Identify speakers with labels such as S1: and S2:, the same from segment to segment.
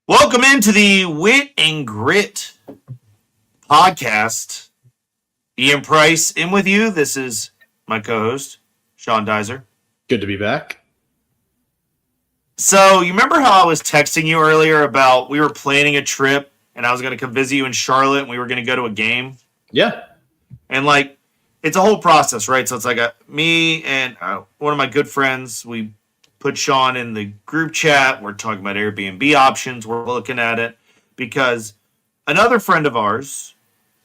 S1: Welcome into the Wit and Grit podcast. Ian Price in with you. This is my co-host, Sean Dizer.
S2: Good to be back.
S1: So, you remember how I was texting you earlier about we were planning a trip and I was going to come visit you in Charlotte and we were going to go to a game?
S2: Yeah.
S1: And, it's a whole process, right? So, it's like me and one of my good friends, we put Sean in the group chat. We're talking about Airbnb options. We're looking at it because another friend of ours,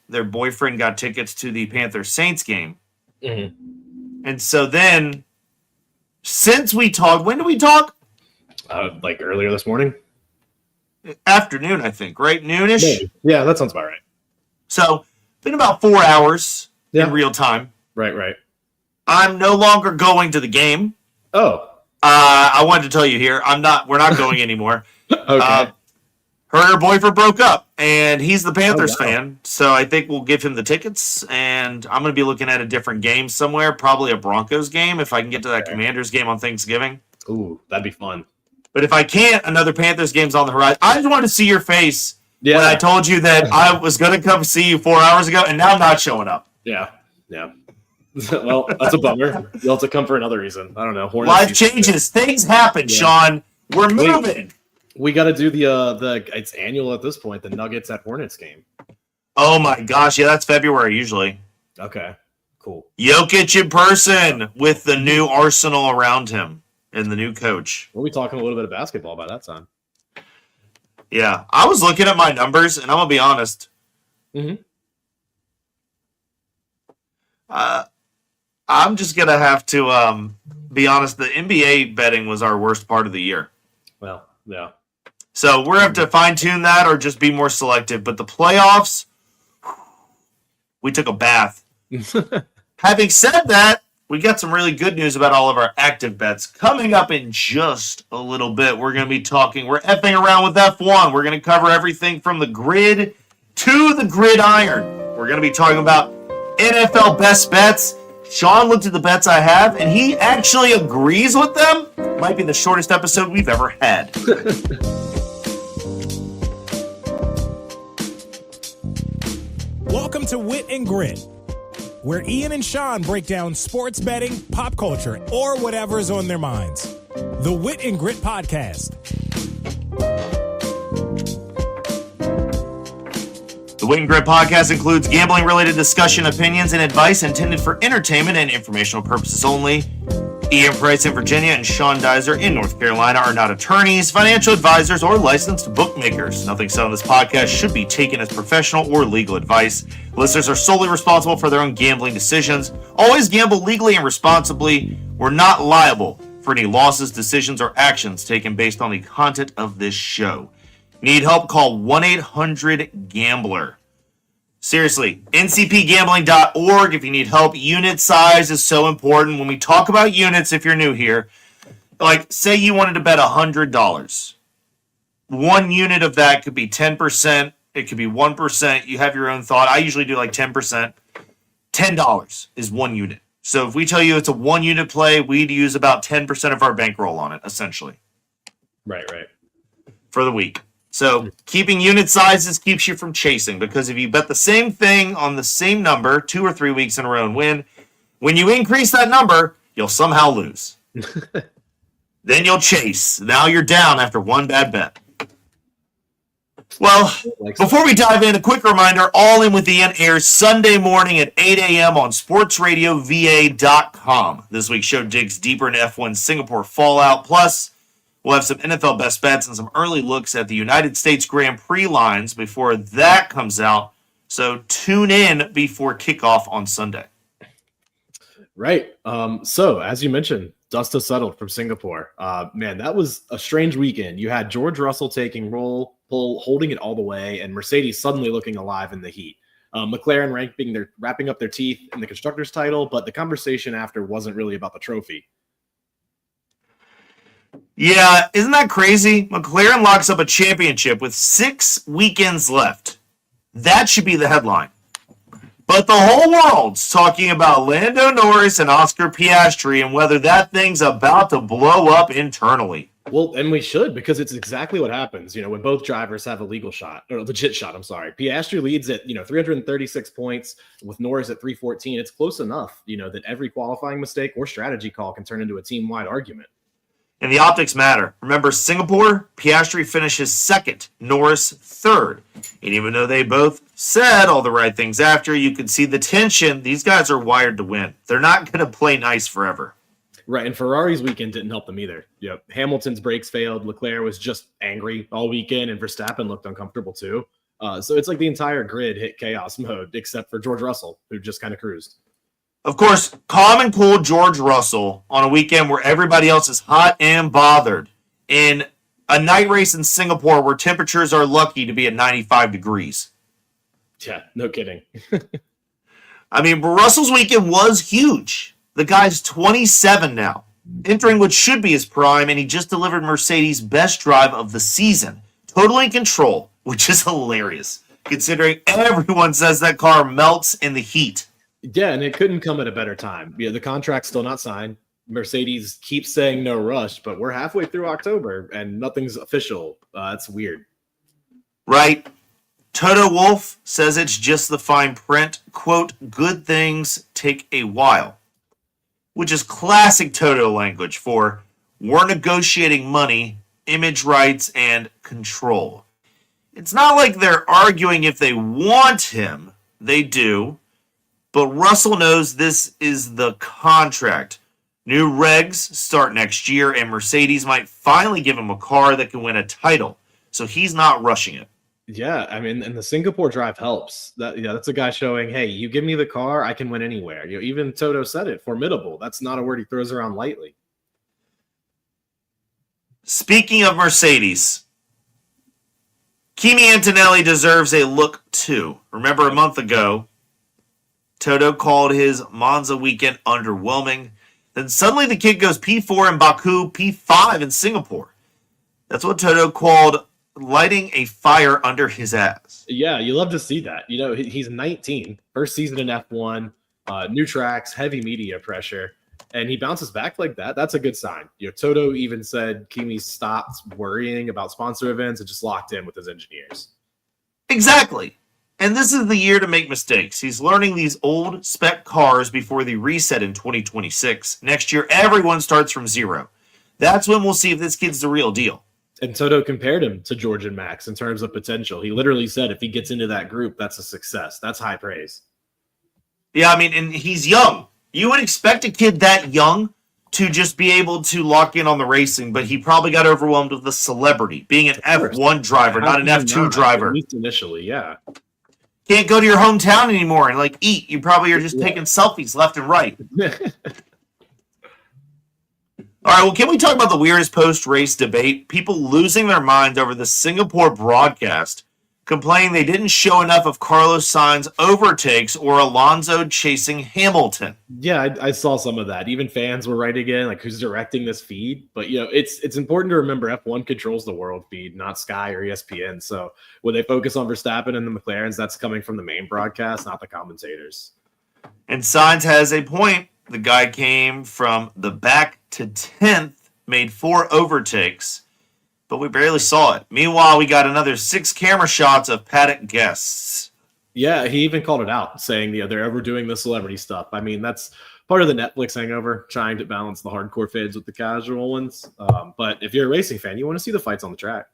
S1: their boyfriend got tickets to the Panthers-Saints game.
S2: Mm-hmm.
S1: And so then, since we talked, when did we talk?
S2: Earlier this morning?
S1: Afternoon, I think, right? Noonish?
S2: Maybe. Yeah, that sounds about right.
S1: So, been about 4 hours in real time.
S2: Right.
S1: I'm no longer going to the game.
S2: Oh.
S1: I wanted to tell you here, we're not going anymore.
S2: Okay.
S1: Her and her boyfriend broke up, and he's the Panthers fan, so I think we'll give him the tickets, and I'm going to be looking at a different game somewhere, probably a Broncos game, if I can get to that Commanders game on Thanksgiving.
S2: Ooh, that'd be fun.
S1: But if I can't, another Panthers game's on the horizon. I just wanted to see your face when I told you that I was going to come see you 4 hours ago, and now I'm not showing up.
S2: Yeah. Well, that's a bummer. You'll have to come for another reason. I don't know.
S1: Life changes. Things happen, Sean. We're moving.
S2: We got to do the it's annual at this point, the Nuggets at Hornets game.
S1: Oh, my gosh. Yeah, that's February usually.
S2: Okay, cool.
S1: Jokic in person with the new arsenal around him and the new coach.
S2: We'll be talking a little bit of basketball by that time.
S1: Yeah, I was looking at my numbers, and I'm going to be honest.
S2: Mm-hmm.
S1: I'm just going to have to be honest. The NBA betting was our worst part of the year.
S2: Well, yeah.
S1: So we're going to have to fine-tune that or just be more selective. But the playoffs, we took a bath. Having said that, we got some really good news about all of our active bets. Coming up in just a little bit, we're going to be talking, we're effing around with F1. We're going to cover everything from the grid to the gridiron. We're going to be talking about NFL best bets. Sean looked at the bets I have, and he actually agrees with them. Might be the shortest episode we've ever had.
S3: Welcome to Wit and Grit, where Ian and Sean break down sports betting, pop culture, or whatever's on their minds. The Wit and Grit Podcast.
S1: The Wit and Grit Podcast includes gambling-related discussion, opinions, and advice intended for entertainment and informational purposes only. Ian Price in Virginia and Sean Dizer in North Carolina are not attorneys, financial advisors, or licensed bookmakers. Nothing said on this podcast should be taken as professional or legal advice. Listeners are solely responsible for their own gambling decisions. Always gamble legally and responsibly. We're not liable for any losses, decisions, or actions taken based on the content of this show. Need help? Call 1-800-GAMBLER. Seriously, ncpgambling.org if you need help. Unit size is so important. When we talk about units, if you're new here, say you wanted to bet $100. One unit of that could be 10%. It could be 1%. You have your own thought. I usually do 10%. $10 is one unit. So if we tell you it's a one unit play, we'd use about 10% of our bankroll on it, essentially.
S2: Right.
S1: For the week. So keeping unit sizes keeps you from chasing, because if you bet the same thing on the same number 2 or 3 weeks in a row and win, when you increase that number, you'll somehow lose. Then you'll chase. Now you're down after one bad bet. Well, before we dive in, a quick reminder, All In with Ian airs Sunday morning at 8 a.m. on sportsradiova.com. This week's show digs deeper into F1 Singapore Fallout. Plus, we'll have some NFL best bets and some early looks at the United States Grand Prix lines before that comes out. So tune in before kickoff on Sunday.
S2: Right. So, as you mentioned, dust has settled from Singapore. Man, that was a strange weekend. You had George Russell taking pole, holding it all the way, and Mercedes suddenly looking alive in the heat. McLaren wrapping up their teeth in the Constructors title, but the conversation after wasn't really about the trophy.
S1: Yeah, isn't that crazy? McLaren locks up a championship with 6 weekends left. That should be the headline. But the whole world's talking about Lando Norris and Oscar Piastri and whether that thing's about to blow up internally.
S2: Well, and we should, because it's exactly what happens, when both drivers have a legal shot or a legit shot. I'm sorry. Piastri leads at, 336 points with Norris at 314. It's close enough, that every qualifying mistake or strategy call can turn into a team wide argument.
S1: And the optics matter. Remember Singapore? Piastri finishes second, Norris third. And even though they both said all the right things after, you could see the tension. These guys are wired to win. They're not going to play nice forever.
S2: Right, and Ferrari's weekend didn't help them either. Hamilton's brakes failed. Leclerc was just angry all weekend, and Verstappen looked uncomfortable too. So it's like the entire grid hit chaos mode, except for George Russell, who just kind of cruised.
S1: Of course, calm and cool George Russell on a weekend where everybody else is hot and bothered. In a night race in Singapore where temperatures are lucky to be at 95 degrees.
S2: Yeah, no kidding.
S1: I mean, Russell's weekend was huge. The guy's 27 now, entering what should be his prime, and he just delivered Mercedes' best drive of the season. Totally in control, which is hilarious, considering everyone says that car melts in the heat.
S2: Yeah, and it couldn't come at a better time. The contract's still not signed. Mercedes keeps saying no rush, but we're halfway through October, and nothing's official. That's weird.
S1: Right. Toto Wolff says it's just the fine print. Quote, good things take a while. Which is classic Toto language for we're negotiating money, image rights, and control. It's not like they're arguing if they want him. They do. But Russell knows this is the contract. New regs start next year, and Mercedes might finally give him a car that can win a title. So he's not rushing it.
S2: Yeah, I mean, and the Singapore drive helps. That's a guy showing, hey, you give me the car, I can win anywhere. Even Toto said it, formidable. That's not a word he throws around lightly.
S1: Speaking of Mercedes, Kimi Antonelli deserves a look too. Remember a month ago, Toto called his Monza weekend underwhelming. Then suddenly the kid goes P4 in Baku, P5 in Singapore. That's what Toto called lighting a fire under his ass.
S2: Yeah, you love to see that. He's 19, first season in F1, new tracks, heavy media pressure, and he bounces back like that. That's a good sign. Toto even said Kimi stopped worrying about sponsor events and just locked in with his engineers.
S1: Exactly. And this is the year to make mistakes. He's learning these old spec cars before they reset in 2026. Next year, everyone starts from zero. That's when we'll see if this kid's the real deal.
S2: And Toto compared him to George and Max in terms of potential. He literally said if he gets into that group, that's a success. That's high praise.
S1: Yeah, I mean, and he's young. You would expect a kid that young to just be able to lock in on the racing, but he probably got overwhelmed with the celebrity, being an F1 driver, not an F2 driver.
S2: At least initially, yeah.
S1: Can't go to your hometown anymore and eat. You probably are just taking selfies left and right. All right, well, can we talk about the weirdest post-race debate? People losing their minds over the Singapore broadcast, complaining they didn't show enough of Carlos Sainz's overtakes or Alonso chasing Hamilton.
S2: Yeah, I saw some of that. Even fans were writing in, who's directing this feed? But, it's important to remember F1 controls the world feed, not Sky or ESPN. So when they focus on Verstappen and the McLarens, that's coming from the main broadcast, not the commentators.
S1: And Sainz has a point. The guy came from the back to 10th, made 4 overtakes, but we barely saw it. Meanwhile, we got another 6 camera shots of paddock guests.
S2: Yeah, he even called it out, saying they're overdoing the celebrity stuff. I mean, that's part of the Netflix hangover, trying to balance the hardcore fans with the casual ones. But if you're a racing fan, you want to see the fights on the track.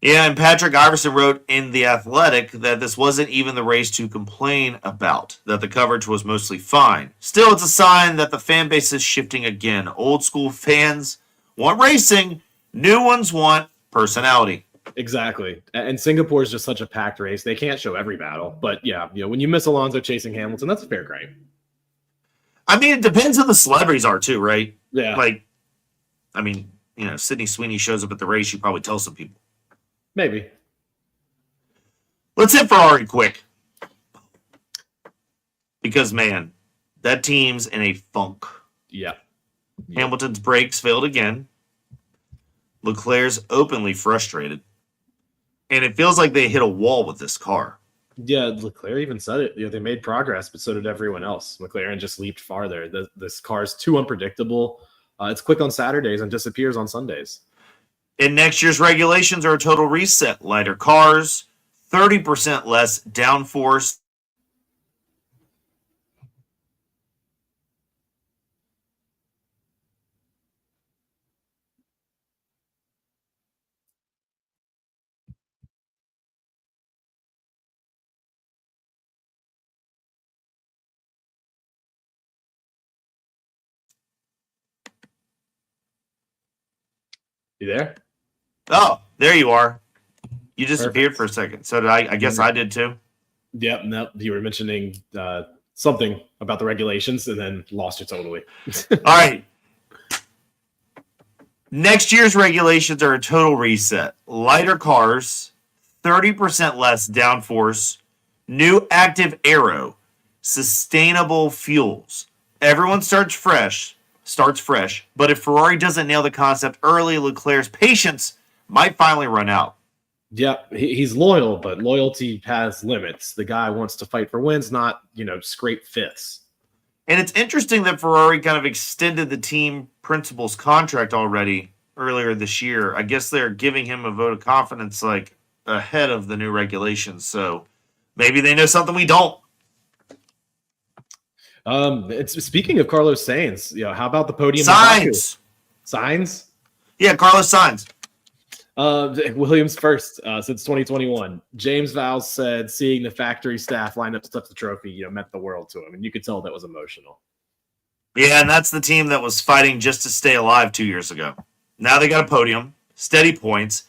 S1: Yeah, and Patrick Iverson wrote in The Athletic that this wasn't even the race to complain about, that the coverage was mostly fine. Still, it's a sign that the fan base is shifting again. Old school fans want racing, new ones want personality.
S2: Exactly. And Singapore is just such a packed race. They can't show every battle. But yeah, when you miss Alonso chasing Hamilton, that's a fair gripe.
S1: I mean, it depends who the celebrities are too, right?
S2: Yeah.
S1: Sydney Sweeney shows up at the race, you probably tell some people.
S2: Maybe.
S1: Let's hit Ferrari quick. Because, man, that team's in a funk.
S2: Yeah.
S1: Hamilton's brakes failed again. Leclerc's openly frustrated. And it feels like they hit a wall with this car.
S2: Yeah, Leclerc even said it. They made progress, but so did everyone else. McLaren just leaped farther. This car is too unpredictable. It's quick on Saturdays and disappears on Sundays.
S1: In next year's regulations are a total reset. Lighter cars, 30% less downforce.
S2: You there?
S1: Oh, there you are. You disappeared
S2: Perfect.
S1: for a second. So did I. I guess I did too.
S2: Yep. No, you were mentioning something about the regulations and then lost it totally.
S1: All right. Next year's regulations are a total reset. Lighter cars, 30% less downforce, new active aero, sustainable fuels. Everyone starts fresh, but if Ferrari doesn't nail the concept early, Leclerc's patience might finally run out.
S2: Yeah, he's loyal, but loyalty has limits. The guy wants to fight for wins, not, scrape fifths.
S1: And it's interesting that Ferrari kind of extended the team principal's contract already earlier this year. I guess they're giving him a vote of confidence like ahead of the new regulations. So maybe they know something we don't.
S2: It's speaking of Carlos Sainz, how about the podium?
S1: Sainz.
S2: Sainz?
S1: Yeah, Carlos Sainz.
S2: Williams first since 2021. James Vowles said seeing the factory staff line up to touch the trophy, meant the world to him, and you could tell that was emotional.
S1: Yeah, and that's the team that was fighting just to stay alive 2 years ago. Now they got a podium, steady points,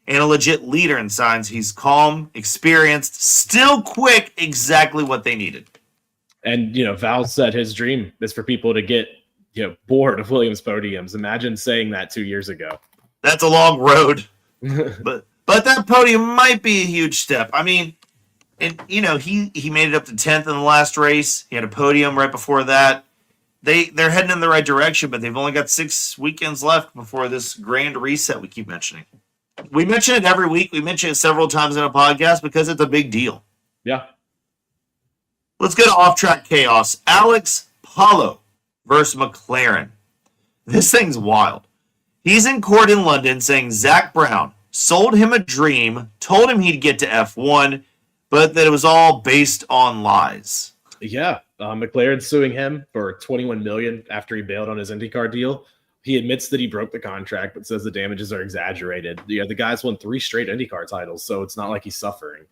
S1: and a legit leader in Sainz. He's calm, experienced, still quick, exactly what they needed.
S2: And Vowles said his dream is for people to get bored of Williams podiums. Imagine saying that 2 years ago.
S1: That's a long road, but that podium might be a huge step. I mean, and he made it up to 10th in the last race. He had a podium right before that. They're heading in the right direction, but they've only got 6 weekends left before this grand reset we keep mentioning. We mention it every week. We mention it several times in a podcast because it's a big deal.
S2: Yeah.
S1: Let's go to off-track chaos. Alex Palou versus McLaren. This thing's wild. He's in court in London saying Zach Brown sold him a dream, told him he'd get to F1, but that it was all based on lies.
S2: Yeah, McLaren's suing him for $21 million after he bailed on his IndyCar deal. He admits that he broke the contract, but says the damages are exaggerated. The guy's won 3 straight IndyCar titles, so it's not like he's suffering.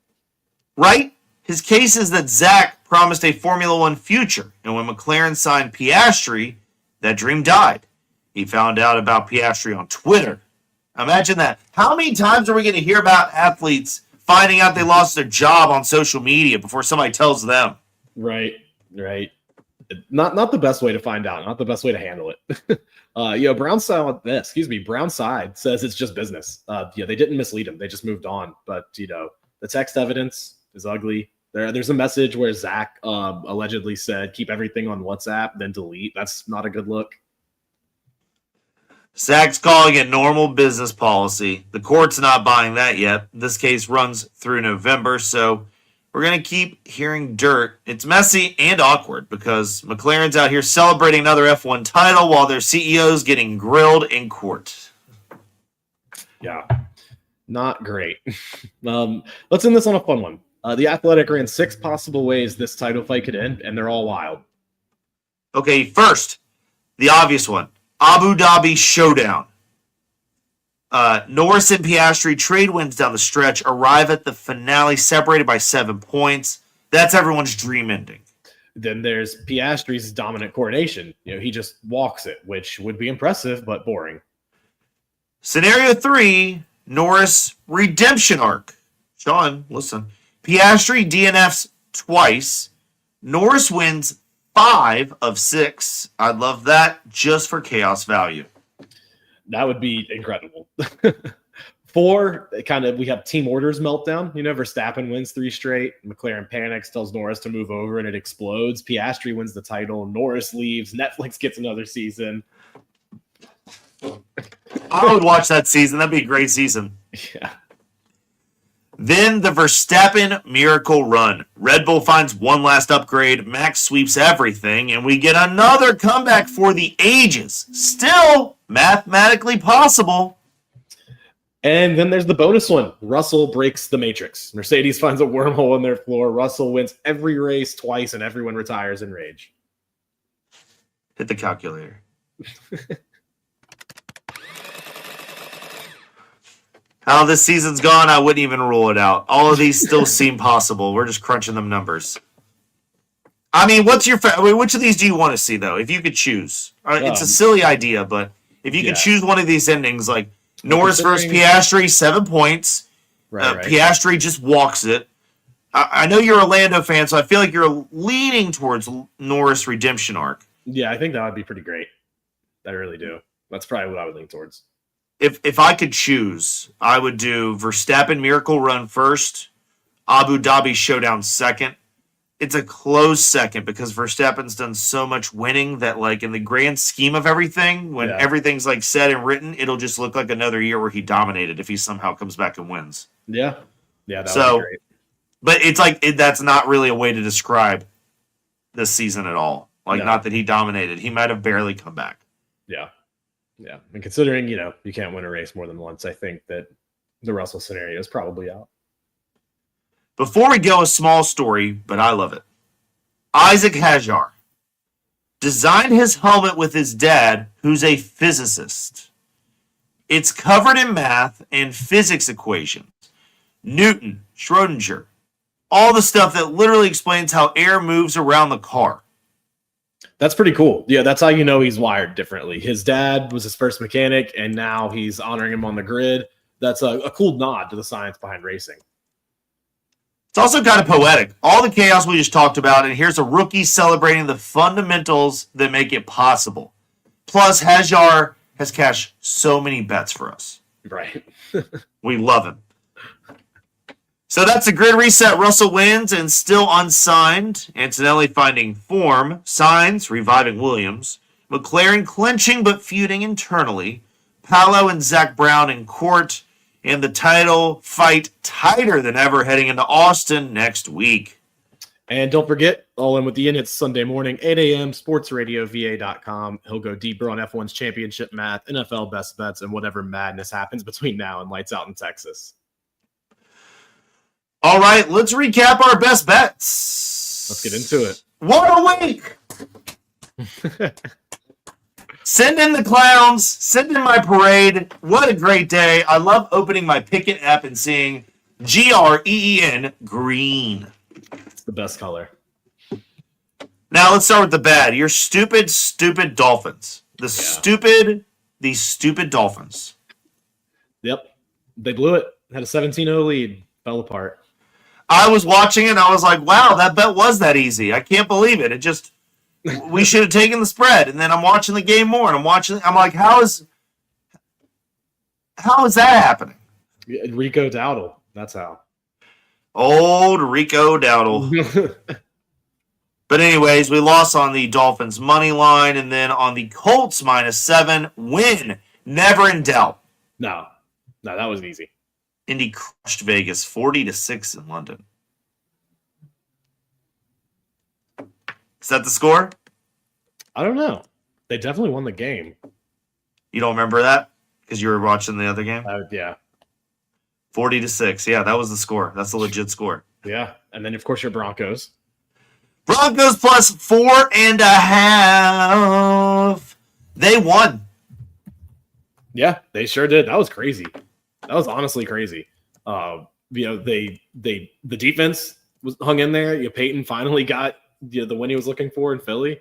S1: Right? His case is that Zach promised a Formula One future, and when McLaren signed Piastri, that dream died. He found out about Piastri on Twitter. Imagine that. How many times are we going to hear about athletes finding out they lost their job on social media before somebody tells them?
S2: Right. Not the best way to find out. Not the best way to handle it. Brown side says it's just business. They didn't mislead him. They just moved on. But the text evidence is ugly. There's a message where Zach allegedly said keep everything on WhatsApp, then delete. That's not a good look.
S1: Zach's calling it normal business policy. The court's not buying that yet. This case runs through November, so we're going to keep hearing dirt. It's messy and awkward because McLaren's out here celebrating another F1 title while their CEO's getting grilled in court.
S2: Yeah, not great. Let's end this on a fun one. The Athletic ran 6 possible ways this title fight could end, and they're all wild.
S1: Okay, first, the obvious one. Abu Dhabi showdown. Norris and Piastri trade wins down the stretch, arrive at the finale separated by 7 points. That's everyone's dream ending.
S2: Then there's Piastri's dominant coronation. He just walks it, which would be impressive, but boring.
S1: Scenario 3, Norris redemption arc. Sean, listen. Piastri DNFs twice. Norris wins 5 of 6. I'd love that just for chaos value.
S2: That would be incredible. 4, we have team orders meltdown. Verstappen wins 3 straight. McLaren panics, tells Norris to move over, and it explodes. Piastri wins the title. Norris leaves. Netflix gets another season.
S1: I would watch that season. That'd be a great season.
S2: Yeah.
S1: Then the Verstappen miracle run. Red Bull finds one last upgrade. Max sweeps everything, and we get another comeback for the ages. Still mathematically possible.
S2: And then there's the bonus one. Russell breaks the matrix. Mercedes finds a wormhole in their floor. Russell wins every race twice, and everyone retires in rage.
S1: Hit the calculator. How this season's gone, I wouldn't even rule it out. All of these still seem possible. We're just crunching them numbers. I mean, which of these do you want to see, though? If you could choose. It's a silly idea, but if you could choose one of these endings, like Norris versus Piastri, 7 points. Right. Piastri just walks it. I know you're a Lando fan, so I feel like you're leaning towards Norris redemption arc.
S2: Yeah, I think that would be pretty great. I really do. That's probably what I would lean towards.
S1: If I could choose, I would do Verstappen Miracle Run first, Abu Dhabi Showdown second. It's a close second because Verstappen's done so much winning that, like, in the grand scheme of everything, when everything's like said and written, it'll just look like another year where he dominated if he somehow comes back and wins.
S2: Yeah, that would be great.
S1: But it's like that's not really a way to describe this season at all. Like, not that he dominated. He might have barely come back.
S2: Yeah. And considering, you can't win a race more than once, I think that the Russell scenario is probably out.
S1: Before we go, a small story, but I love it. Isaac Hajar designed his helmet with his dad, who's a physicist. It's covered in math and physics equations. Newton, Schrodinger, all the stuff that literally explains how air moves around the car.
S2: That's pretty cool. Yeah, that's how you know he's wired differently. His dad was his first mechanic, and now he's honoring him on the grid. That's a cool nod to the science behind racing.
S1: It's also kind of poetic. All the chaos we just talked about, and here's a rookie celebrating the fundamentals that make it possible. Plus, Hajar has cashed so many bets for us.
S2: Right.
S1: We love him. So that's a grid reset. Russell wins and still unsigned. Antonelli finding form. Sainz reviving Williams. McLaren clinching but feuding internally. Palou and Zach Brown in court. And the title fight tighter than ever heading into Austin next week.
S2: And don't forget, All In with Ian, it's Sunday morning, 8 a.m., sportsradiova.com. He'll go deeper on F1's championship math, NFL best bets, and whatever madness happens between now and lights out in Texas.
S1: All right, let's recap our best bets.
S2: Let's get into it.
S1: What a week! Send in the clowns. Send in my parade. What a great day. I love opening my Pickett app and seeing GREEN, green.
S2: It's the best color.
S1: Now let's start with the bad. Your stupid Dolphins. These stupid Dolphins.
S2: Yep. They blew it. Had a 17-0 lead. Fell apart.
S1: I was watching it and I was like, wow, that bet was that easy. I can't believe it. It just, we should have taken the spread. And then I'm watching the game more and I'm like, how is that happening?
S2: Rico Dowdle. That's how.
S1: Old Rico Dowdle. But anyways, we lost on the Dolphins money line and then on the Colts -7 win. Never in doubt.
S2: No, that was easy.
S1: Indy crushed Vegas 40-6 in London. Is that the score?
S2: I don't know. They definitely won the game.
S1: You don't remember that? Because you were watching the other game?
S2: Yeah.
S1: 40-6. Yeah, that was the score. That's the legit score.
S2: Yeah. And then, of course, your Broncos.
S1: Broncos plus 4.5. They won.
S2: Yeah, they sure did. That was crazy. That was honestly crazy. The defense was hung in there. Peyton finally got the win he was looking for in Philly.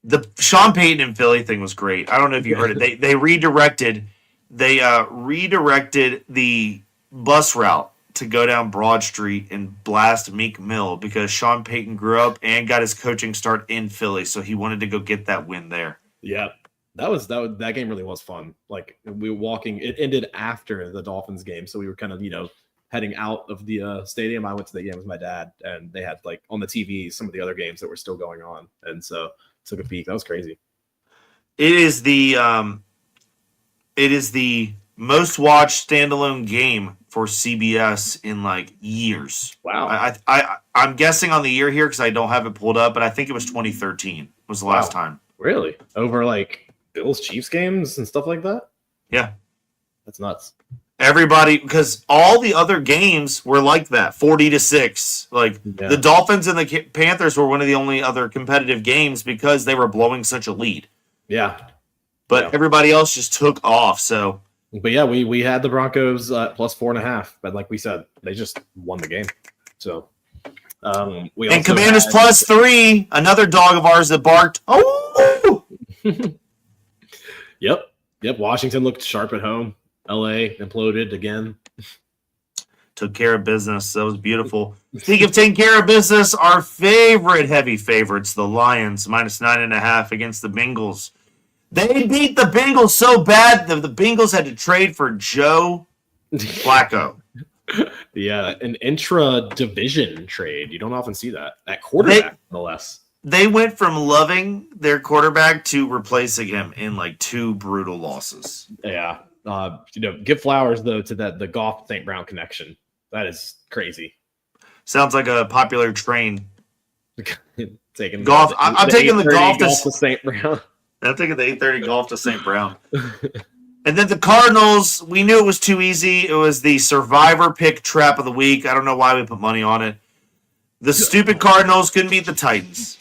S1: The Sean Payton in Philly thing was great. I don't know if you heard it. They redirected the bus route to go down Broad Street and blast Meek Mill because Sean Payton grew up and got his coaching start in Philly, so he wanted to go get that win there.
S2: Yeah. That game really was fun. Like we were walking, it ended after the Dolphins game. So we were kind of, heading out of the stadium. I went to the game with my dad and they had like on the TV, some of the other games that were still going on. And so took a peek. That was crazy.
S1: It is the most watched standalone game for CBS in like years.
S2: Wow.
S1: I'm guessing on the year here because I don't have it pulled up, but I think it was 2013 was the last time.
S2: Really? Over like Bills Chiefs games and stuff like that?
S1: Yeah.
S2: That's nuts.
S1: Everybody, because all the other games were like that, 40-6. Like the Dolphins and the Panthers were one of the only other competitive games because they were blowing such a lead.
S2: Yeah.
S1: But everybody else just took off. So,
S2: but yeah, we had the Broncos plus 4.5, but like we said, they just won the game. So, we
S1: and Commanders plus 3, another dog of ours that barked. Oh,
S2: yep. Washington looked sharp at home. LA imploded again.
S1: Took care of business. That was beautiful. Speaking of taking care of business, our favorite heavy favorites, the Lions, minus 9.5 against the Bengals. They beat the Bengals so bad that the Bengals had to trade for Joe Flacco.
S2: Yeah, an intra-division trade. You don't often see that. At quarterback, no less.
S1: They went from loving their quarterback to replacing him in like 2 brutal losses.
S2: Yeah. Give flowers though to the Goff St. Brown connection. That is crazy.
S1: Sounds like a popular train.
S2: Taking
S1: Goff. I'm taking the Goff
S2: to St. Brown.
S1: I'm taking the 8:30 Goff to St. Brown. And then the Cardinals. We knew it was too easy. It was the survivor pick trap of the week. I don't know why we put money on it. The stupid Cardinals couldn't beat the Titans.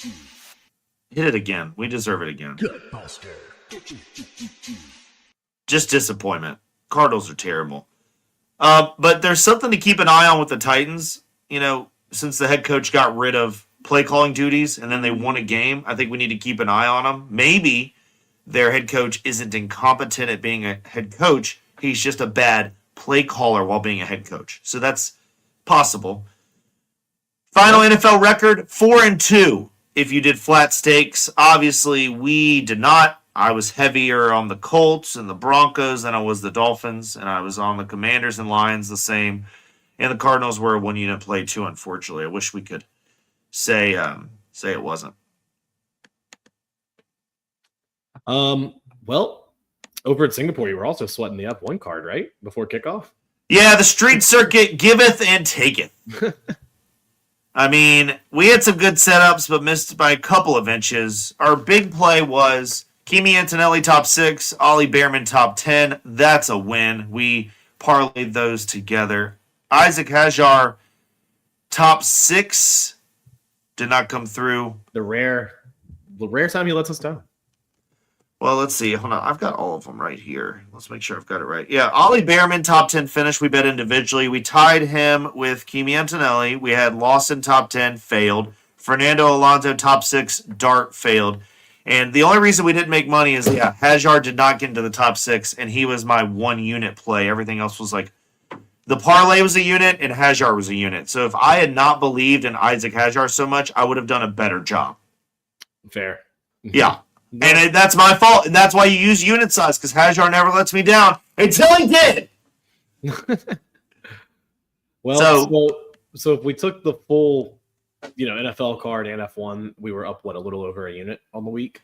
S1: Hit it again. We deserve it again. Just disappointment. Cardinals are terrible. But there's something to keep an eye on with the Titans. You know, since the head coach got rid of play calling duties and then they won a game, I think we need to keep an eye on them. Maybe their head coach isn't incompetent at being a head coach. He's just a bad play caller while being a head coach. So that's possible. Final NFL record, 4-2. If you did flat stakes, obviously we did not. I was heavier on the Colts and the Broncos than I was the Dolphins, and I was on the Commanders and Lions the same. And the Cardinals were a 1-unit play too, unfortunately. I wish we could say it wasn't.
S2: Well, over at Singapore, you were also sweating the F1 card, right? Before kickoff?
S1: Yeah, the street circuit giveth and taketh. I mean, we had some good setups, but missed by a couple of inches. Our big play was Kimi Antonelli top 6, Ollie Behrman top 10. That's a win. We parlayed those together. Isaac Hajar top 6 did not come through.
S2: The rare time he lets us down.
S1: Well, let's see. Hold on. I've got all of them right here. Let's make sure I've got it right. Yeah, Ollie Behrman, top 10 finish. We bet individually. We tied him with Kimi Antonelli. We had Lawson, top 10, failed. Fernando Alonso, top 6, dart, failed. And the only reason we didn't make money is, Hajar did not get into the top 6, and he was my 1-unit play. Everything else was like, the parlay was a unit, and Hajar was a unit. So if I had not believed in Isaac Hajar so much, I would have done a better job.
S2: Fair.
S1: Yeah. And that's my fault, and that's why you use unit size, because Hajar never lets me down until he did.
S2: Well, so if we took the full, NFL card and F1, we were up, a little over a unit on the week?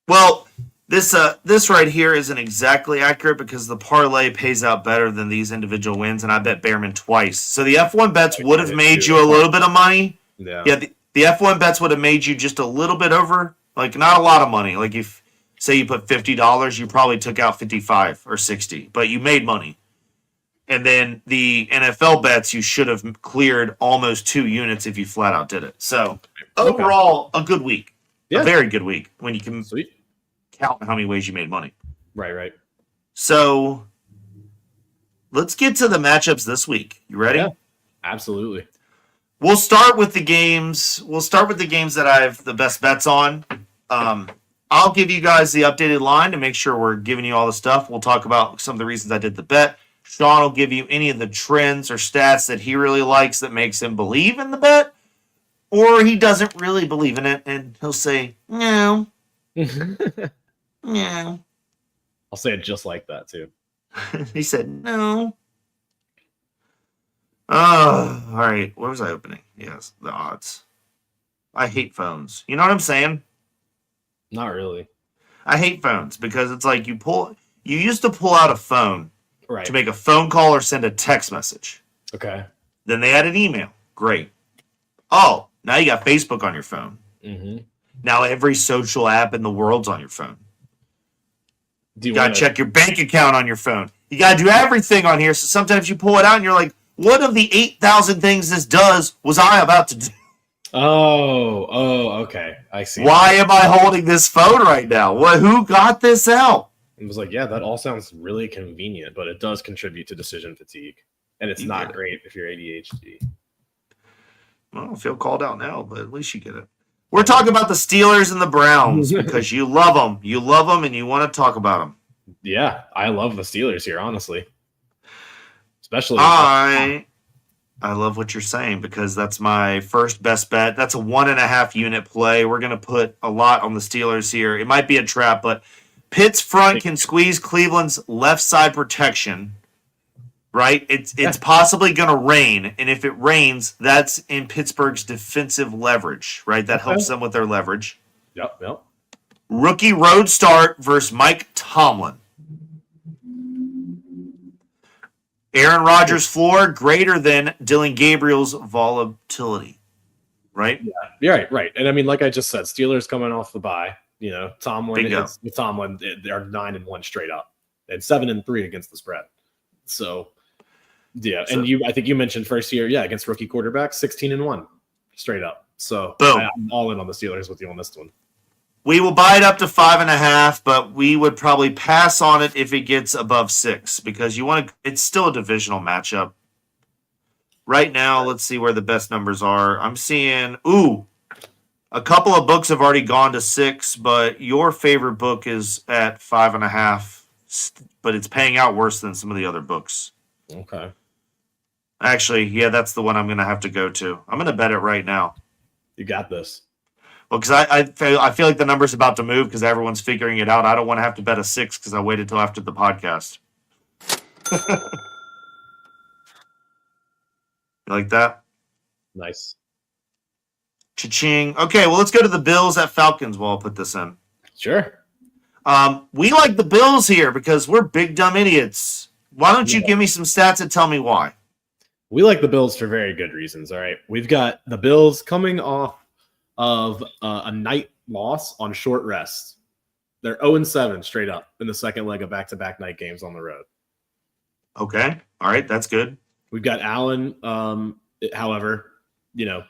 S1: Well, this right here isn't exactly accurate because the parlay pays out better than these individual wins, and I bet Behrman twice. So the F1 bets would have made you a little bit of money.
S2: Yeah,
S1: the F1 bets would have made you just a little bit over. Like, not a lot of money. Like, if, say, you put $50, you probably took out 55 or 60, but you made money. And then the NFL bets, you should have cleared almost 2 units if you flat out did it. So, overall, a good week.
S2: Yeah.
S1: A very good week when you can
S2: Sweet.
S1: Count how many ways you made money.
S2: Right.
S1: So, let's get to the matchups this week. You ready?
S2: Yeah, absolutely.
S1: We'll start with the games. That I have the best bets on. I'll give you guys the updated line to make sure we're giving you all the stuff. We'll talk about some of the reasons I did the bet. Sean will give you any of the trends or stats that he really likes that makes him believe in the bet, or he doesn't really believe in it, and he'll say, no. No.
S2: I'll say it just like that, too.
S1: He said, no. All right. Where was I opening? Yes, the odds. I hate phones. You know what I'm saying?
S2: Not really.
S1: I hate phones because it's like you used to pull out a phone
S2: Right.
S1: to make a phone call or send a text message.
S2: Okay.
S1: Then they added email. Great. Oh, now you got Facebook on your phone.
S2: Mm-hmm.
S1: Now every social app in the world's on your phone.
S2: Do
S1: You got to check your bank account on your phone. You got to do everything on here. So sometimes you pull it out and you're like, what of the 8,000 things this does was I about to do?
S2: Okay. I see.
S1: Why am I holding this phone right now? Who got this out?
S2: It was like, yeah, that all sounds really convenient, but it does contribute to decision fatigue. And it's not great if you're ADHD.
S1: Well, I feel called out now, but at least you get it. We're talking about the Steelers and the Browns because you love them. You love them and you want to talk about them.
S2: Yeah, I love the Steelers here, honestly. Especially.
S1: I love what you're saying because that's my first best bet. That's a 1.5 unit play. We're going to put a lot on the Steelers here. It might be a trap, but Pitt's front can squeeze Cleveland's left side protection, right? It's possibly going to rain, and if it rains, that's in Pittsburgh's defensive leverage, right? That helps them with their leverage.
S2: Yep.
S1: Rookie road start versus Mike Tomlin. Aaron Rodgers' floor greater than Dylan Gabriel's volatility, right?
S2: Yeah, right. And I mean, like I just said, Steelers coming off the bye. You know, Tomlin, they're 9-1 straight up, and 7-3 against the spread. So, yeah, and I think you mentioned first year, against rookie quarterbacks, 16-1 straight up. So,
S1: boom.
S2: I'm all in on the Steelers with you on this one.
S1: We will buy it up to 5.5, but we would probably pass on it if it gets above 6 because it's still a divisional matchup. Right now, let's see where the best numbers are. I'm seeing, a couple of books have already gone to 6, but your favorite book is at 5.5, but it's paying out worse than some of the other books.
S2: Okay.
S1: Actually, that's the one I'm going to have to go to. I'm going to bet it right now.
S2: You got this.
S1: Well, because I feel like the number's about to move because everyone's figuring it out. I don't want to have to bet a 6 because I waited till after the podcast. You like that?
S2: Nice.
S1: Cha-ching. Okay, well, let's go to the Bills at Falcons while I'll put this in.
S2: Sure.
S1: We like the Bills here because we're big, dumb idiots. Why don't you give me some stats and tell me why?
S2: We like the Bills for very good reasons, all right? We've got the Bills coming off of a night loss on short rest. They're 0-7 straight up in the second leg of back-to-back night games on the road.
S1: Okay. All right. That's good.
S2: We've got Allen, however,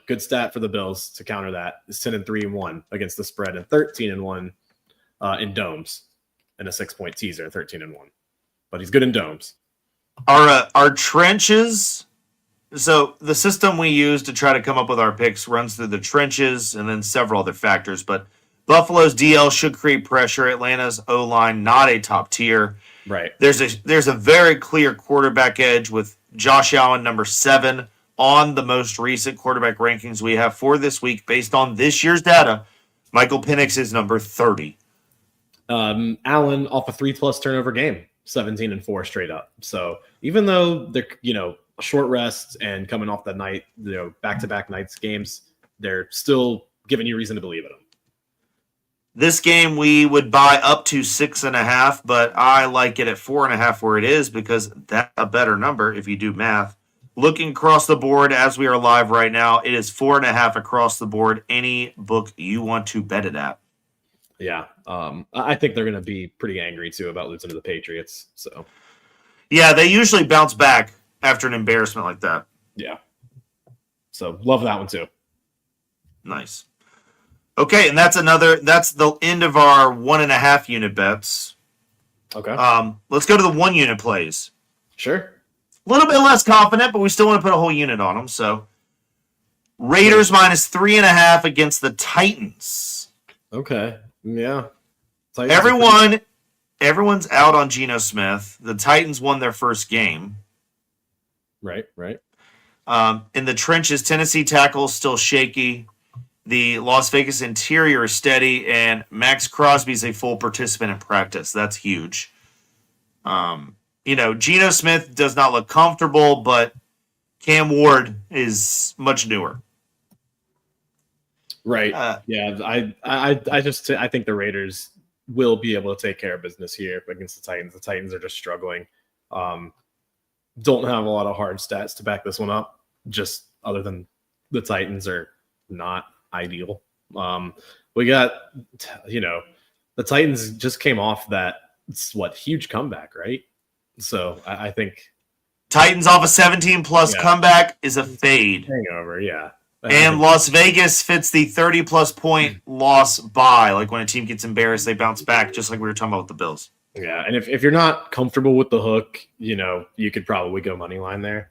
S2: good stat for the Bills to counter that. Is 10-3-1 against the spread and 13-1 in domes and a 6-point teaser, 13-1. But he's good in domes.
S1: Our trenches. So the system we use to try to come up with our picks runs through the trenches and then several other factors. But Buffalo's DL should create pressure. Atlanta's O-line, not a top tier.
S2: Right.
S1: There's a very clear quarterback edge with Josh Allen, number 7, on the most recent quarterback rankings we have for this week based on this year's data. Michael Penix is number 30.
S2: Allen off a 3+ turnover game, 17-4 straight up. So even though they're, short rest and coming off that night, back-to-back nights games, they're still giving you reason to believe in them.
S1: This game we would buy up to 6.5, but I like it at 4.5 where it is because that's a better number if you do math. Looking across the board as we are live right now, it is 4.5 across the board. Any book you want to bet it at.
S2: Yeah, I think they're going to be pretty angry too about losing to the Patriots. So,
S1: yeah, they usually bounce back after an embarrassment like that.
S2: Yeah. So love that one too.
S1: Nice. Okay, and that's the end of our 1.5 unit bets.
S2: Okay.
S1: Let's go to the 1 unit plays.
S2: Sure.
S1: A little bit less confident, but we still want to put a whole unit on them. So Raiders minus 3.5 against the Titans.
S2: Okay. Yeah.
S1: Titans everyone's out on Geno Smith. The Titans won their first game.
S2: Right.
S1: In the trenches, Tennessee tackle still shaky. The Las Vegas interior is steady, and Max Crosby's a full participant in practice. That's huge. Geno Smith does not look comfortable, but Cam Ward is much newer.
S2: Right. I think the Raiders will be able to take care of business here against the Titans. The Titans are just struggling. Don't have a lot of hard stats to back this one up, just other than the Titans are not ideal. We got, the Titans just came off that, huge comeback, right? So I think
S1: Titans off a 17-plus comeback is a fade.
S2: Hangover, yeah.
S1: And Las Vegas fits the 30-plus point loss by. Like when a team gets embarrassed, they bounce back, just like we were talking about with the Bills.
S2: Yeah, and if you're not comfortable with the hook, you could probably go money line there.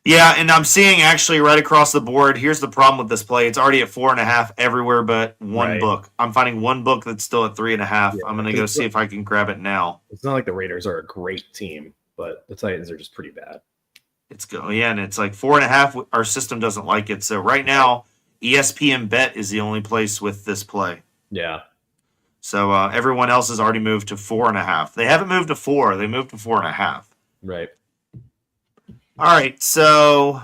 S1: Yeah, and I'm seeing actually right across the board, here's the problem with this play. It's already at 4.5 everywhere but one book. I'm finding one book that's still at 3.5. Yeah, I'm going to go see if I can grab it now.
S2: It's not like the Raiders are a great team, but the Titans are just pretty bad.
S1: And it's like 4.5. Our system doesn't like it. So right now, ESPN Bet is the only place with this play.
S2: Yeah.
S1: So everyone else has already moved to 4.5. They haven't moved to 4. They moved to 4.5.
S2: Right.
S1: All right. So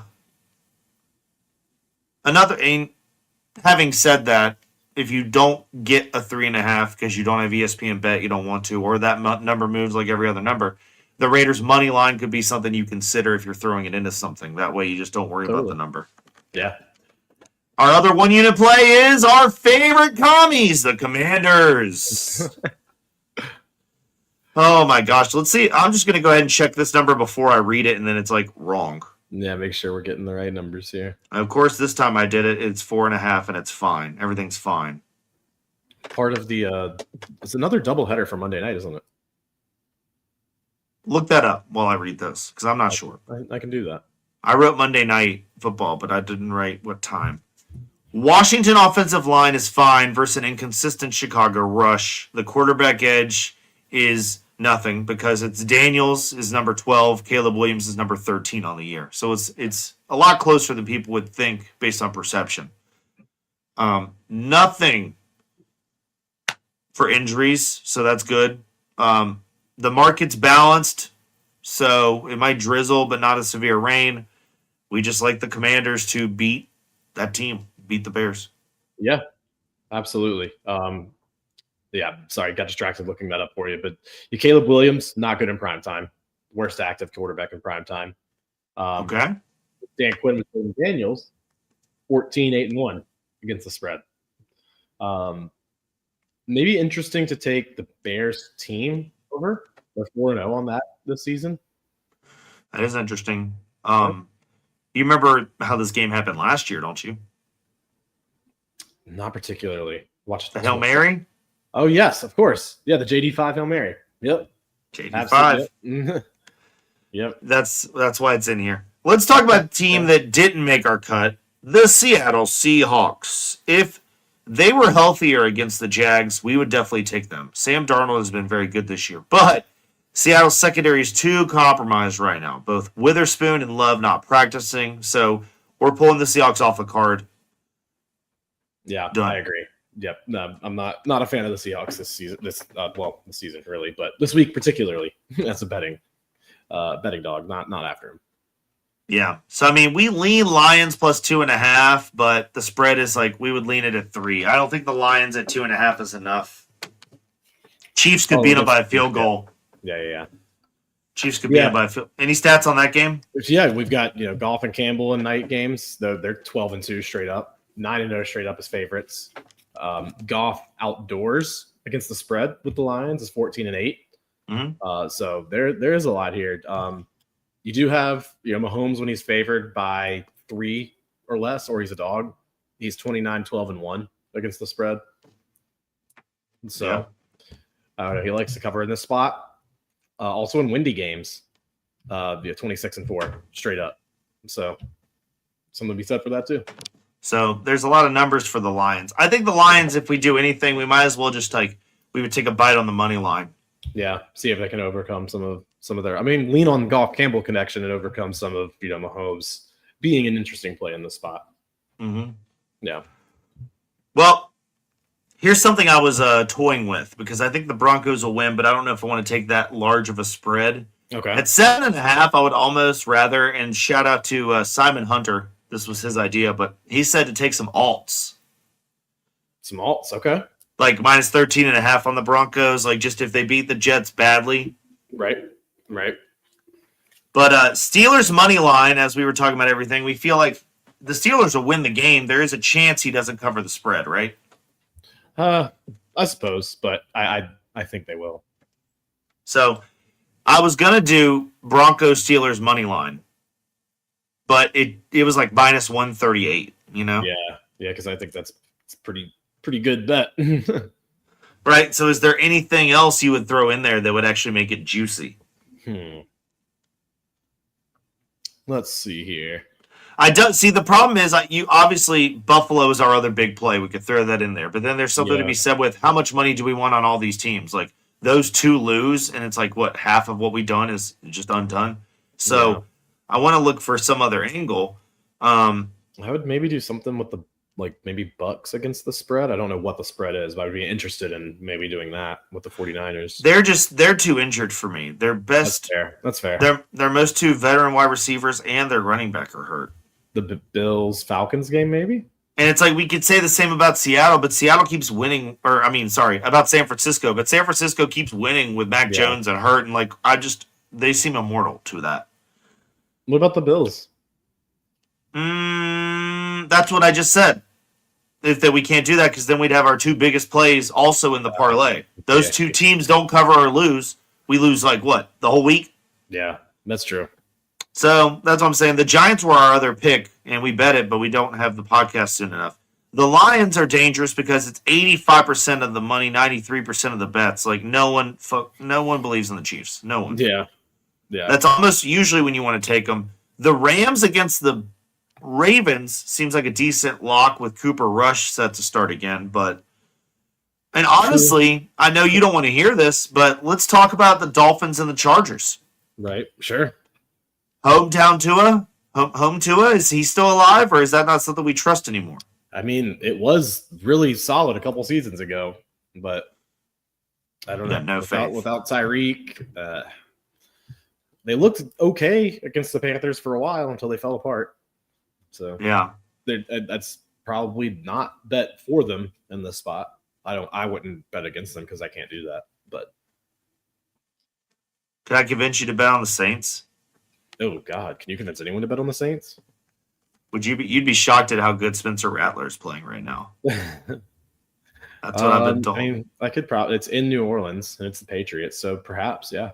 S1: having said that, if you don't get a 3.5 because you don't have ESPN Bet, you don't want to, or that number moves like every other number, the Raiders' money line could be something you consider if you're throwing it into something. That way you just don't worry about the number.
S2: Yeah.
S1: Our other one-unit play is our favorite commies, the Commanders. Oh, my gosh. Let's see. I'm just going to go ahead and check this number before I read it, and then it's, wrong.
S2: Yeah, make sure we're getting the right numbers here.
S1: Of course, this time I did it. It's 4.5, and it's fine. Everything's fine.
S2: Part of the it's another doubleheader for Monday night, isn't it?
S1: Look that up while I read this, because I'm not sure.
S2: I can do that.
S1: I wrote Monday Night Football, but I didn't write what time. Washington offensive line is fine versus an inconsistent Chicago rush. The quarterback edge is nothing because it's Daniels is number 12, Caleb Williams is number 13 on the year. So it's a lot closer than people would think based on perception. Nothing for injuries, so that's good. The market's balanced, so it might drizzle, but not a severe rain. We just like the Commanders to beat that team, beat the Bears.
S2: Yeah, absolutely. Sorry, got distracted looking that up for you. But Caleb Williams, not good in prime time. Worst active quarterback in prime time.
S1: Okay.
S2: Dan Quinn with Daniels, 14-8-1 against the spread. Maybe interesting to take the Bears team over. They're 4-0 on that this season.
S1: That is interesting. You remember how this game happened last year, don't you?
S2: Not particularly. Watch
S1: the Hail Mary?
S2: Oh, yes, of course. Yeah, the JD5 Hail Mary. Yep.
S1: JD5.
S2: Yep.
S1: That's why it's in here. Let's talk about a team that didn't make our cut, the Seattle Seahawks. If they were healthier against the Jags, we would definitely take them. Sam Darnold has been very good this year, but Seattle's secondary is too compromised right now. Both Witherspoon and Love not practicing, so we're pulling the Seahawks off the card.
S2: Yeah, done. I agree. Yep, no, I'm not a fan of the Seahawks this season. This season really, but this week particularly as a betting dog, not after him.
S1: Yeah, so I mean, we lean Lions plus 2.5, but the spread is we would lean it at 3. I don't think the Lions at 2.5 is enough. Chiefs could beat them by a field goal.
S2: Yeah.
S1: Chiefs could beat them by a field. Any stats on that game?
S2: Yeah, we've got Goff and Campbell in night games. They're 12-2 straight up, 9-0 straight up as favorites. Goff outdoors against the spread with the Lions is 14-8.
S1: Mm-hmm.
S2: So there is a lot here. You do have Mahomes when he's favored by 3 or less, or he's a dog. He's 29-12-1 against the spread. So I don't know. He likes to cover in this spot. Also in windy games, 26-4 straight up. So something to be said for that too.
S1: So there's a lot of numbers for the Lions. I think the Lions, if we do anything, we might as well just we would take a bite on the money line.
S2: Yeah, see if they can overcome some of their. I mean, lean on Goff Campbell connection and overcome some of Mahomes being an interesting play in the spot.
S1: Mm-hmm.
S2: Yeah. Well,
S1: here's something I was toying with because I think the Broncos will win, but I don't know if I want to take that large of a spread.
S2: Okay.
S1: At 7.5, I would almost rather. And shout out to Simon Hunter. This was his idea, but he said to take some alts.
S2: Some alts, okay.
S1: Minus 13.5 on the Broncos. Just if they beat the Jets badly.
S2: Right. Right.
S1: But Steelers money line, as we were talking about everything, we feel like the Steelers will win the game. There is a chance he doesn't cover the spread, right?
S2: I suppose, but I think they will.
S1: So I was gonna do Broncos Steelers money line, but it was like minus 138.
S2: Yeah, because I think it's pretty good bet.
S1: Right. So is there anything else you would throw in there that would actually make it juicy?
S2: Let's see here.
S1: I don't see the problem is you obviously Buffalo is our other big play. We could throw that in there, but then there's something to be said with how much money do we want on all these teams? Like those two lose, and it's like what half of what we've done is just undone. So I want to look for some other angle.
S2: I would maybe do something with maybe Bucks against the spread. I don't know what the spread is, but I'd be interested in maybe doing that with the 49ers.
S1: They're too injured for me. Their best.
S2: That's fair.
S1: Their most two veteran wide receivers and their running back are hurt.
S2: The Bills-Falcons game, maybe?
S1: And it's like we could say the same about Seattle, but Seattle keeps winning. About San Francisco. But San Francisco keeps winning with Mac Jones and hurt. And they seem immortal to that.
S2: What about the Bills?
S1: That's what I just said. That we can't do that because then we'd have our two biggest plays also in the parlay. Those two teams don't cover or lose. We lose the whole week?
S2: Yeah, that's true.
S1: So that's what I'm saying. The Giants were our other pick, and we bet it, but we don't have the podcast soon enough. The Lions are dangerous because it's 85% of the money, 93% of the bets. Like no one believes in the Chiefs. No one.
S2: Yeah.
S1: That's almost usually when you want to take them. The Rams against the Ravens seems like a decent lock with Cooper Rush set to start again. And honestly, I know you don't want to hear this, but let's talk about the Dolphins and the Chargers.
S2: Right. Sure.
S1: Hometown Tua? Home Tua? Is he still alive, or is that not something we trust anymore?
S2: I mean, it was really solid a couple seasons ago, but I don't know.
S1: No faith.
S2: Without Tyreek, they looked okay against the Panthers for a while until they fell apart. So
S1: yeah,
S2: that's probably not bet for them in this spot. I wouldn't bet against them because I can't do that. But
S1: can I convince you to bet on the Saints?
S2: Oh God, can you convince anyone to bet on the Saints?
S1: You'd be shocked at how good Spencer Rattler is playing right now. That's what I've been told.
S2: I mean, I could probably. It's in New Orleans and it's the Patriots, so perhaps, yeah.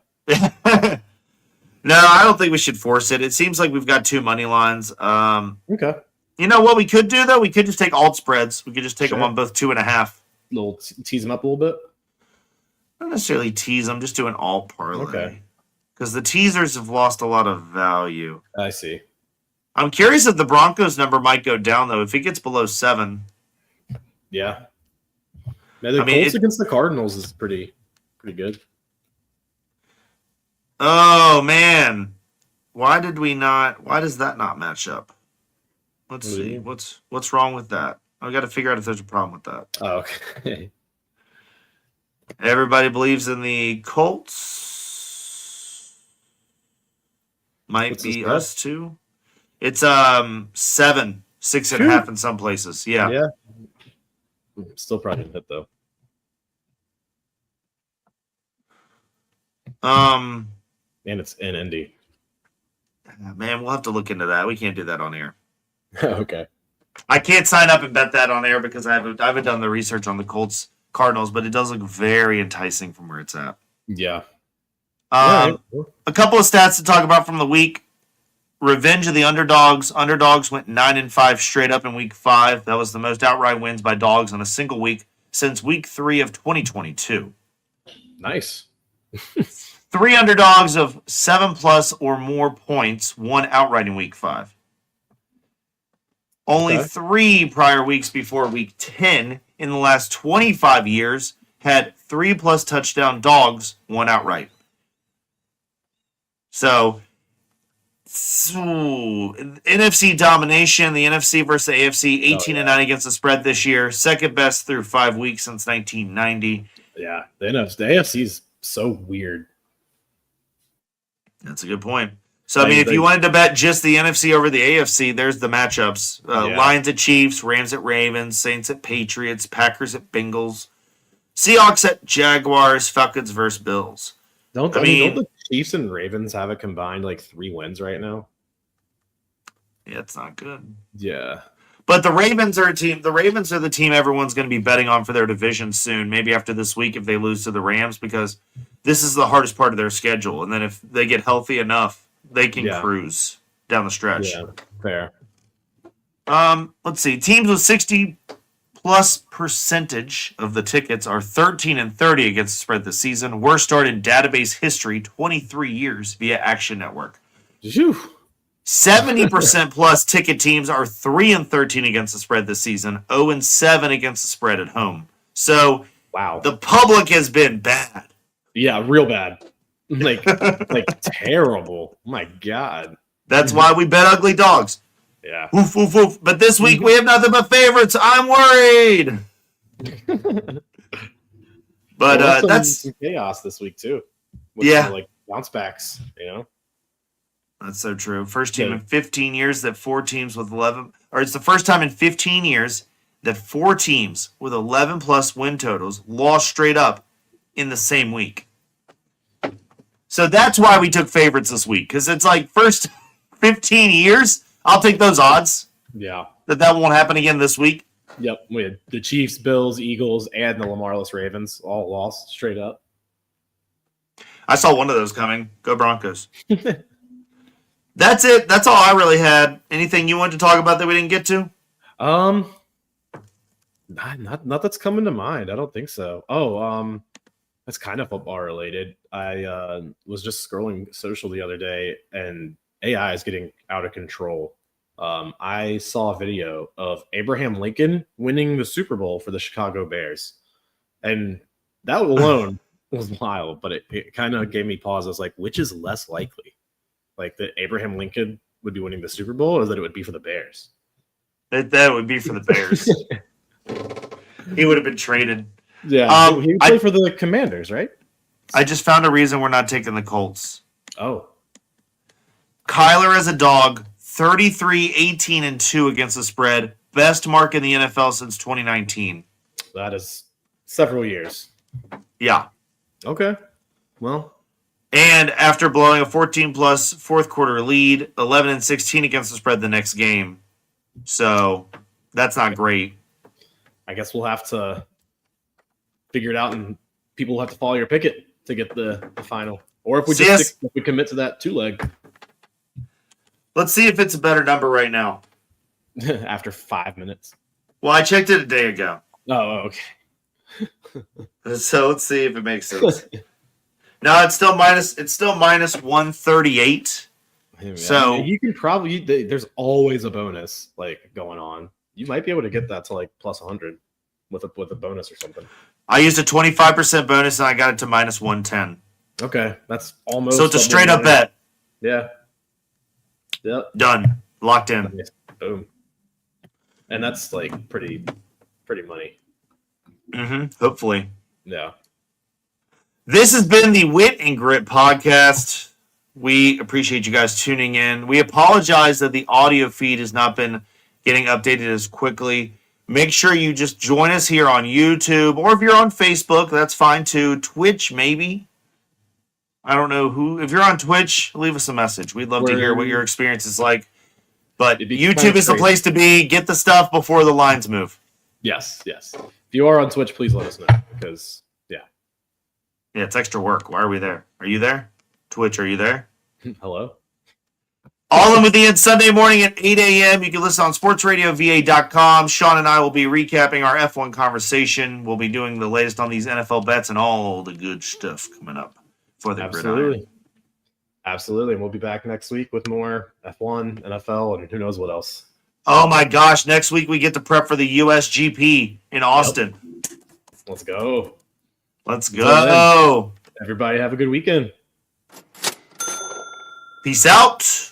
S1: No, I don't think we should force it. It seems like we've got two money lines.
S2: Okay.
S1: You know what we could do though? We could just take alt spreads. We could just take them on both 2.5.
S2: Little tease them up a little bit.
S1: Not necessarily tease them, just do an alt parlay.
S2: Okay.
S1: Because the teasers have lost a lot of value.
S2: I see.
S1: I'm curious if the Broncos number might go down though. If it gets below 7.
S2: Yeah. Now, the Colts against the Cardinals is pretty good.
S1: Oh man, why does that not match up? Let's see. What's wrong with that? I got to figure out if there's a problem with that.
S2: Oh, okay.
S1: Everybody believes in the Colts. Might be us too. It's 7, 6.5 in some places. Yeah.
S2: Still probably hit though. And it's in Indy.
S1: Man, we'll have to look into that. We can't do that on air.
S2: Okay.
S1: I can't sign up and bet that on air because I haven't done the research on the Colts Cardinals, but it does look very enticing from where it's at.
S2: Yeah.
S1: A couple of stats to talk about from the week. Revenge of the underdogs. Underdogs went 9-5 straight up in week 5. That was the most outright wins by dogs in a single week since week 3 of 2022.
S2: Nice.
S1: 3 underdogs of 7+ or more points won outright in week 5. Only 3 prior weeks before week 10 in the last 25 years had 3+ touchdown dogs won outright. So, NFC domination, the NFC versus the AFC, 18-9 against the spread this year. Second best through 5 weeks since 1990.
S2: Yeah, the AFC is so weird.
S1: That's a good point. So, if you wanted to bet just the NFC over the AFC, there's the matchups. Lions at Chiefs, Rams at Ravens, Saints at Patriots, Packers at Bengals, Seahawks at Jaguars, Falcons versus Bills.
S2: Don't the Chiefs and Ravens have a combined like 3 wins right now.
S1: Yeah, it's not good.
S2: Yeah.
S1: But the Ravens are a team. The Ravens are the team everyone's going to be betting on for their division soon. Maybe after this week, if they lose to the Rams, because this is the hardest part of their schedule. And then if they get healthy enough, they can cruise down the stretch.
S2: Yeah, fair.
S1: Let's see. Teams with 60+% of the tickets are 13-30 against the spread this season. Worst start in database history, 23 years via Action Network.
S2: Phew.
S1: 70% plus ticket teams are 3-13 against the spread this season, 0-7 against the spread at home. So,
S2: wow,
S1: the public has been bad.
S2: Yeah, real bad. Like terrible. Oh my God.
S1: That's why we bet ugly dogs.
S2: Yeah.
S1: Woof, woof, woof. But this week we have nothing but favorites. I'm worried. But that's
S2: some chaos this week too.
S1: With
S2: some, like bounce backs, you know.
S1: That's so true. First team in 15 years that 4 teams with 11, or it's the first time in 15 years that 4 teams with 11 plus win totals lost straight up in the same week. So that's why we took favorites this week, because it's like first 15 years. I'll take those odds.
S2: Yeah.
S1: That won't happen again this week.
S2: Yep. We had the Chiefs, Bills, Eagles, and the Lamarless Ravens all lost straight up.
S1: I saw one of those coming. Go Broncos. That's it. That's all I really had. Anything you wanted to talk about that we didn't get to?
S2: Not that's coming to mind. I don't think so. Oh, that's kind of football related. I was just scrolling social the other day, and AI is getting out of control. I saw a video of Abraham Lincoln winning the Super Bowl for the Chicago Bears, and that alone was wild. But it kind of gave me pause. I was like, which is less likely? Like that Abraham Lincoln would be winning the Super Bowl, or that it would be for the Bears?
S1: That would be for the Bears. He would have been traded.
S2: Yeah, he would play for the Commanders, right?
S1: I just found a reason we're not taking the Colts.
S2: Oh.
S1: Kyler as a dog, 33-18-2 against the spread. Best mark in the NFL since 2019.
S2: That is several years.
S1: Yeah.
S2: Okay. Well.
S1: And after blowing a 14-plus fourth quarter lead, 11-16 against the spread the next game. So that's not great.
S2: I guess we'll have to figure it out, and people will have to follow your picket to get the final. Or if we if we commit to that 2-leg.
S1: Let's see if it's a better number right now.
S2: After 5 minutes.
S1: Well, I checked it a day ago.
S2: Oh, okay.
S1: So let's see if it makes sense. No, it's still minus 138.
S2: Yeah,
S1: so
S2: you can probably there's always a bonus like going on. You might be able to get that to like plus 100 with a bonus or something.
S1: I used a 25% bonus and I got it to minus 110.
S2: Okay, that's almost.
S1: So it's a straight up bet.
S2: Yeah. Yep.
S1: Done. Locked in.
S2: Boom. And that's like pretty money.
S1: Hopefully.
S2: Yeah.
S1: This has been the Wit and Grit podcast. We appreciate you guys tuning in. We apologize that the audio feed has not been getting updated as quickly. Make sure you just join us here on YouTube, or if you're on Facebook, that's fine too. Twitch, maybe. I don't know who. If you're on Twitch, leave us a message. We'd love to hear what your experience is like. But YouTube is the place to be. Get the stuff before the lines move.
S2: Yes. If you are on Twitch, please let us know, because
S1: yeah, it's extra work. Why are we there? Are you there? Twitch, are you there?
S2: Hello.
S1: All in with Ian Sunday morning at 8 a.m. You can listen on sportsradiova.com. Sean and I will be recapping our F1 conversation. We'll be doing the latest on these NFL bets and all the good stuff coming up for the gridiron.
S2: Absolutely. And we'll be back next week with more F1, NFL, and who knows what else.
S1: Oh my gosh. Next week we get to prep for the USGP in Austin.
S2: Yep. Let's go.
S1: Let's go.
S2: Everybody have a good weekend.
S1: Peace out.